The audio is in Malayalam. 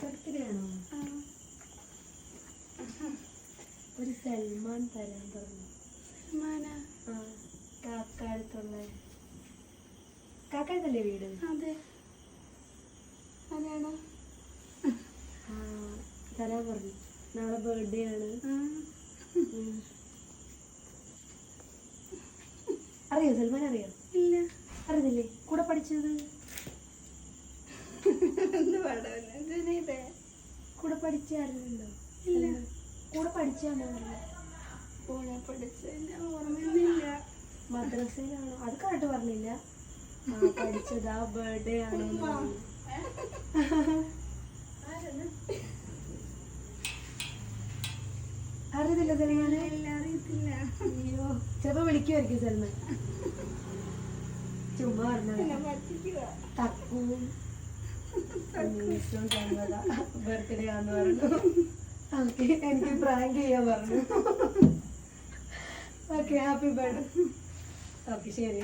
ബർത്ത്ഡേയാണോ? ഒരു സൽമാൻ തരാൻ പറഞ്ഞു. കാക്കാടത്തുള്ള കാക്കാടത്തല്ലേ വീട്? അതെ. അതെയാണോ? തരാൻ പറഞ്ഞു. നാളെ ബർത്ത്ഡേ ആണ്. അറിയോ സൽമാൻ? അറിയോ? ഇല്ല. അറിയില്ലേ? കൂടെ പഠിച്ചത്? കൂടെ പഠിച്ച ആരുണ്ടോ? ഇല്ല. കൂടെ പഠിച്ചാണോ? കൂടെ പഠിച്ച ഓർമ്മയൊന്നുമില്ല. മദ്രസയിലാണോ? അത് കറക്റ്റ് പറഞ്ഞില്ല. പഠിച്ചതാ ബർത്ത്ഡേ ആണോ? അറിയത്തില്ല സൽമാനെ? അറിയത്തില്ല. അയ്യോ, ചിലപ്പോ വിളിക്കുമായിരിക്കും സൽമാൻ. ചുമ്മാ പറഞ്ഞ തക്കും ബർത്ത്ഡേ ആന്ന് പറഞ്ഞു. ഓക്കെ, എനിക്ക് പ്രാങ്ക് ചെയ്യാൻ പറഞ്ഞു. Okay, happy birthday. ഓക്കെ, ശരി.